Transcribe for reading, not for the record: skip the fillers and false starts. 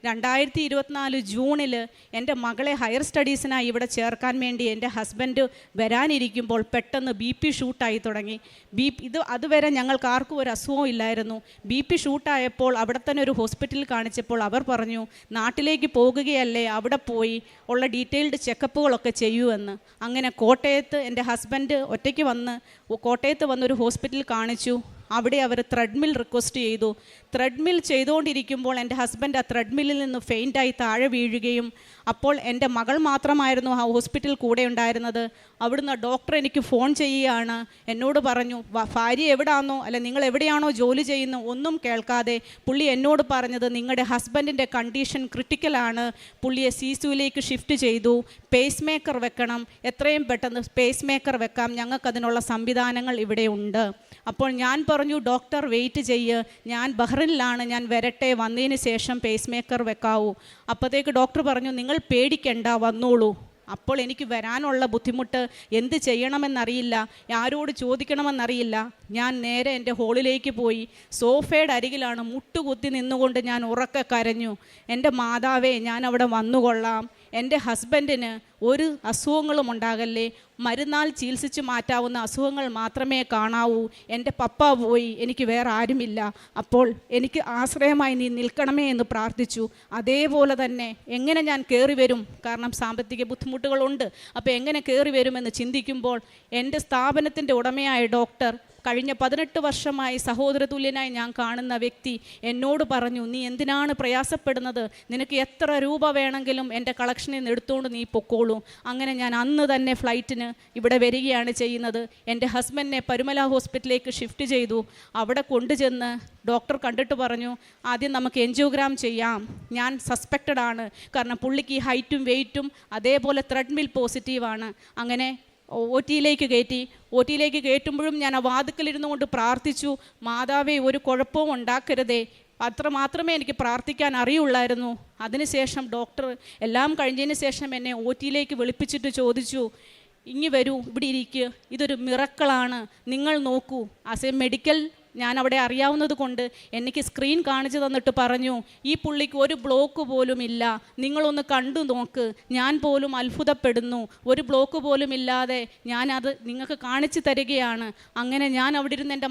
2024 ജൂണിൽ എൻ്റെ മകളെ ഹയർ സ്റ്റഡീസിനായി ഇവിടെ ചേർക്കാൻ വേണ്ടി എൻ്റെ ഹസ്ബൻഡ് വരാനിരിക്കുമ്പോൾ പെട്ടെന്ന് BP ഷൂട്ടായി തുടങ്ങി. അതുവരെ ഞങ്ങൾക്ക് ആർക്കും ഒരു അസുഖവും ഇല്ലായിരുന്നു. BP ഷൂട്ടായപ്പോൾ അവിടെ തന്നെ ഒരു ഹോസ്പിറ്റലിൽ കാണിച്ചപ്പോൾ അവർ പറഞ്ഞു, നാട്ടിലേക്ക് പോകുകയല്ലേ, അവിടെ പോയി ഉള്ള ഡീറ്റെയിൽഡ് ചെക്കപ്പുകളൊക്കെ ചെയ്യൂ എന്ന്. അങ്ങനെ കോട്ടയത്ത് എൻ്റെ ഹസ്ബൻഡ് ഒറ്റയ്ക്ക് കോട്ടയത്ത് വന്നൊരു ഹോസ്പിറ്റലിൽ കാണിച്ചു. അവിടെ അവർ ത്രെഡ്മിൽ റിക്വസ്റ്റ് ചെയ്തു. ത്രെഡ്മിൽ ചെയ്തുകൊണ്ടിരിക്കുമ്പോൾ എൻ്റെ ഹസ്ബൻഡ് ആ ത്രെഡ്മില്ലിൽ നിന്ന് ഫെയിൻ്റായി താഴെ വീഴുകയും, അപ്പോൾ എൻ്റെ മകൾ മാത്രമായിരുന്നു ആ ഹോസ്പിറ്റലിൽ കൂടെ ഉണ്ടായിരുന്നത്. അവിടുന്ന് ഡോക്ടർ എനിക്ക് ഫോൺ ചെയ്യുകയാണ്. എന്നോട് പറഞ്ഞു, ഭാര്യ എവിടാണോ അല്ല നിങ്ങൾ എവിടെയാണോ ജോലി ചെയ്യുന്നു ഒന്നും കേൾക്കാതെ പുള്ളി എന്നോട് പറഞ്ഞത്, നിങ്ങളുടെ ഹസ്ബൻഡിൻ്റെ കണ്ടീഷൻ ക്രിട്ടിക്കലാണ്, പുള്ളിയെ CCUലേക്ക് ഷിഫ്റ്റ് ചെയ്തു, പേസ് മേക്കർ വെക്കണം, എത്രയും പെട്ടെന്ന് പേസ് മേക്കർ വെക്കാം, ഞങ്ങൾക്കതിനുള്ള സംവിധാനങ്ങൾ ഇവിടെ ഉണ്ട്. അപ്പോൾ ഞാൻ പറഞ്ഞു, ഡോക്ടർ വെയിറ്റ് ചെയ്യ്, ഞാൻ ബഹ്റിനിലാണ്, ഞാൻ വരട്ടെ, വന്നതിന് ശേഷം പേസ് മേക്കർ വെക്കാവൂ. അപ്പോഴത്തേക്ക് ഡോക്ടർ പറഞ്ഞു, നിങ്ങൾ പേടിക്കണ്ട, വന്നോളൂ. അപ്പോൾ എനിക്ക് വരാനുള്ള ബുദ്ധിമുട്ട്, എന്ത് ചെയ്യണമെന്നറിയില്ല, ആരോട് ചോദിക്കണമെന്നറിയില്ല. ഞാൻ നേരെ എൻ്റെ ഹോളിലേക്ക് പോയി. സോഫയുടെ അരികിലാണ് മുട്ടുകുത്തി നിന്നുകൊണ്ട് ഞാൻ ഉറക്കെ കരഞ്ഞു, എൻ്റെ മാതാവേ, ഞാൻ അവിടെ വന്നുകൊള്ളാം, എൻ്റെ ഹസ്ബൻഡിന് ഒരു അസുഖങ്ങളും ഉണ്ടാകല്ലേ, മരുന്നാൽ ചികിത്സിച്ച് മാറ്റാവുന്ന അസുഖങ്ങൾ മാത്രമേ കാണാവൂ, എൻ്റെ പപ്പ പോയി, എനിക്ക് വേറെ ആരുമില്ല, അപ്പോൾ എനിക്ക് ആശ്രയമായി നീ നിൽക്കണമേ എന്ന് പ്രാർത്ഥിച്ചു. അതേപോലെ തന്നെ എങ്ങനെ ഞാൻ കയറി വരും, കാരണം സാമ്പത്തിക ബുദ്ധിമുട്ടുകളുണ്ട്, അപ്പോൾ എങ്ങനെ കയറി വരുമെന്ന് ചിന്തിക്കുമ്പോൾ എൻ്റെ സ്ഥാപനത്തിൻ്റെ ഉടമയായ ഡോക്ടർ, കഴിഞ്ഞ 18 വർഷമായി സഹോദരതുല്യനായി ഞാൻ കാണുന്ന വ്യക്തി എന്നോട് പറഞ്ഞു, നീ എന്തിനാണ് പ്രയാസപ്പെടുന്നത്, നിനക്ക് എത്ര രൂപ വേണമെങ്കിലും എൻ്റെ കളക്ഷനിൽ നിന്ന് എടുത്തുകൊണ്ട് നീ പൊക്കോളൂ. അങ്ങനെ ഞാൻ അന്ന് തന്നെ ഫ്ലൈറ്റിന് ഇവിടെ വരികയാണ് ചെയ്യുന്നത്. എൻ്റെ ഹസ്ബൻഡിനെ പരുമല ഹോസ്പിറ്റലിലേക്ക് ഷിഫ്റ്റ് ചെയ്തു. അവിടെ കൊണ്ടുചെന്ന് ഡോക്ടർ കണ്ടിട്ട് പറഞ്ഞു, ആദ്യം നമുക്ക് എൻജിയോഗ്രാം ചെയ്യാം, ഞാൻ സസ്പെക്റ്റഡ് ആണ്, കാരണം പുള്ളിക്ക് ഹൈറ്റും വെയ്റ്റും അതേപോലെ ത്രെഡ്മിൽ പോസിറ്റീവാണ്. അങ്ങനെ OT-യിലേക്ക് കയറ്റുമ്പോഴും ഞാൻ ആ വാതിക്കലിരുന്നു കൊണ്ട് പ്രാർത്ഥിച്ചു, മാതാവേ, ഒരു കുഴപ്പവും ഉണ്ടാക്കരുതേ. അത്ര മാത്രമേ എനിക്ക് പ്രാർത്ഥിക്കാൻ അറിയുള്ളായിരുന്നു. അതിനുശേഷം ഡോക്ടർ എല്ലാം കഴിഞ്ഞതിന് ശേഷം എന്നെ OT-യിലേക്ക് വിളിപ്പിച്ചിട്ട് ചോദിച്ചു, ഇങ്ങി വരൂ, ഇവിടെ ഇരിക്കുക, ഇതൊരു മിറക്കിളാണ്, നിങ്ങൾ നോക്കൂ. ആസ് എ മെഡിക്കൽ ഞാൻ അവിടെ അറിയാവുന്നത് കൊണ്ട് എനിക്ക് സ്ക്രീൻ കാണിച്ചു തന്നിട്ട് പറഞ്ഞു, ഈ പുള്ളിക്ക് ഒരു ബ്ലോക്ക് പോലും ഇല്ല, നിങ്ങളൊന്ന് കണ്ടു നോക്ക്, ഞാൻ പോലും അത്ഭുതപ്പെടുന്നു, ഒരു ബ്ലോക്ക് പോലും ഇല്ലാതെ ഞാനത് നിങ്ങൾക്ക് കാണിച്ചു തരികയാണ്. അങ്ങനെ ഞാൻ അവിടെ ഇരുന്ന് എൻ്റെ